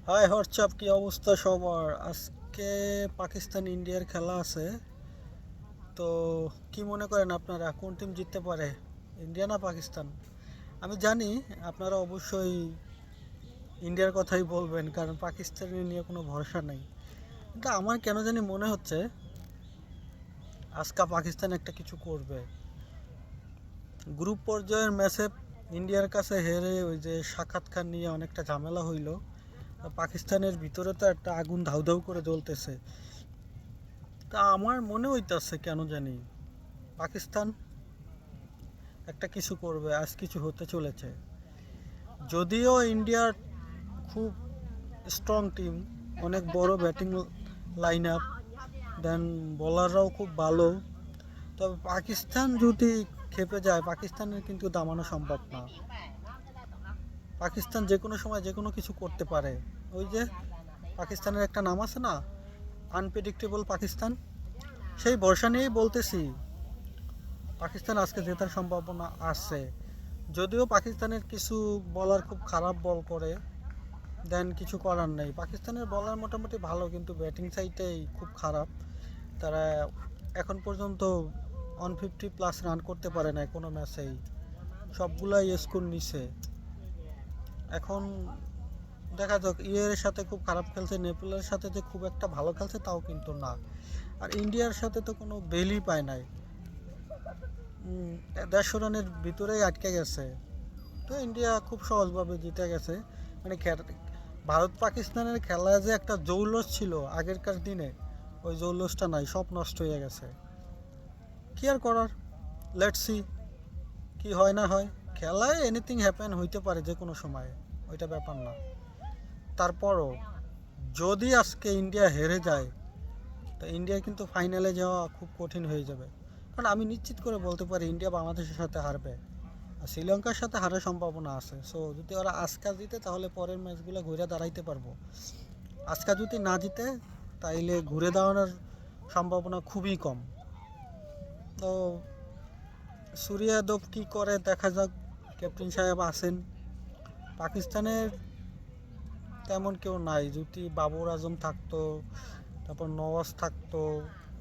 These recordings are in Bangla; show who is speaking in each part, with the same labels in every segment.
Speaker 1: হাই হোয়াটসঅ্যাপ, কি অবস্থা সবার? আজকে পাকিস্তান ইন্ডিয়ার খেলা আছে। তো কি মনে করেন আপনারা, কোন টিম জিততে পারে, ইন্ডিয়া না পাকিস্তান? আমি জানি আপনারা অবশ্যই ইন্ডিয়ার কথাই বলবেন, কারণ পাকিস্তানের নিয়ে কোনো ভরসা নেই। কিন্তু আমার কেন জানি মনে হচ্ছে আজকে পাকিস্তান একটা কিছু করবে। গ্রুপ পর্যায়ের ম্যাচে ইন্ডিয়ার কাছে হেরে ওই যে সাক্ষাৎ খান নিয়ে অনেকটা ঝামেলা হইল। পাকিস্তানের ভিতরে তো একটা আগুন ধাউ ধাউ করে জ্বলতেছে। তা আমার মনে হইতাছে কেন জানি পাকিস্তান একটা কিছু করবে, আজ কিছু হতে চলেছে। যদিও ইন্ডিয়ার খুব স্ট্রং টিম, অনেক বড় ব্যাটিং লাইন আপ, দেন বোলাররাও খুব ভালো। তবে পাকিস্তান যদি খেপে যায়, পাকিস্তানের কিন্তু দামানো সম্ভব না। পাকিস্তান যে কোনো সময় যে কোনো কিছু করতে পারে। ওই যে পাকিস্তানের একটা নাম আছে না, আনপ্রেডিক্টেবল পাকিস্তান। সেই ভরসা নিয়েই বলতেছি পাকিস্তান আজকে জেতার সম্ভাবনা আছে। যদিও পাকিস্তানের কিছু বলার খুব খারাপ বল করে, দেন কিছু করার নেই। পাকিস্তানের বলার মোটামুটি ভালো, কিন্তু ব্যাটিং সাইডটাই খুব খারাপ। তারা এখন পর্যন্ত 150+ রান করতে পারে না কোনো ম্যাচেই, সবগুলাই স্কোর নিছে। এখন দেখা যাক, ইয়ের সাথে খুব খারাপ খেলছে, নেপালের সাথে যে খুব একটা ভালো খেলছে তাও কিন্তু না। আর ইন্ডিয়ার সাথে তো কোনো বেলই পায় নাই। 150 রানের ভিতরেই আটকে গেছে। তো ইন্ডিয়া খুব সহজভাবে জিতে গেছে। মানে ভারত পাকিস্তানের খেলা যে একটা জৌলস ছিল আগেরকার দিনে, ওই জৌলসটা নাই, সব নষ্ট হয়ে গেছে। কি আর করার, লেটস সি কি হয় না হয়। খেলায় এনিথিং হ্যাপেন হইতে পারে যে কোনো সময়, ওইটা ব্যাপার না। তারপরও যদি আজকে ইন্ডিয়া হেরে যায়, তো ইন্ডিয়া কিন্তু ফাইনালে যাওয়া খুব কঠিন হয়ে যাবে। কারণ আমি নিশ্চিত করে বলতে পারি ইন্ডিয়া বাংলাদেশের সাথে হারবে, আর শ্রীলঙ্কার সাথে হারার সম্ভাবনা আছে। সো যদি ওরা আজকা জিতে তাহলে পরের ম্যাচগুলো ঘুরে দাঁড়াইতে পারবো। আজকা যদি না জিতে তাইলে ঘুরে দাঁড়ানোর সম্ভাবনা খুবই কম। তো সূর্য যাদব কী করে দেখা যাক। ক্যাপ্টেন সাহেব আছেন। পাকিস্তানের তেমন কেউ নাই। যদি বাবর আজম থাকতো, তারপর নওয়াজ থাকতো,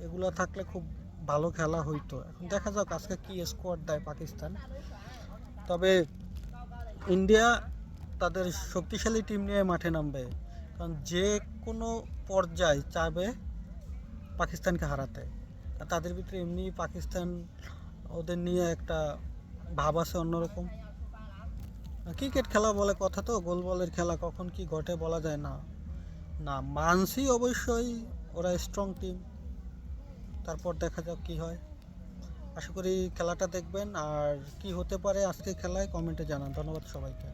Speaker 1: এগুলো থাকলে খুব ভালো খেলা হইতো। এখন দেখা যাক আজকে কি স্কোয়াড দেয় পাকিস্তান। তবে ইন্ডিয়া তাদের শক্তিশালী টিম নিয়ে মাঠে নামবে, কারণ যে কোনো পর্যায়ে চাবে পাকিস্তানকে হারাতে। আর তাদের ভিতরে এমনি পাকিস্তান, ওদের নিয়ে একটা ভাব আছে অন্যরকম। ক্রিকেট খেলা বলে কথা, তো গোল বলের খেলা, কখন কি ঘটে বলা যায় না। না মানসি অবশ্যই ওরা স্ট্রং টিম। তারপর দেখা যাক কি হয়। আশা করি খেলাটা দেখবেন, আর কি হতে পারে আজকে খেলায় কমেন্টে জানান। ধন্যবাদ সবাইকে।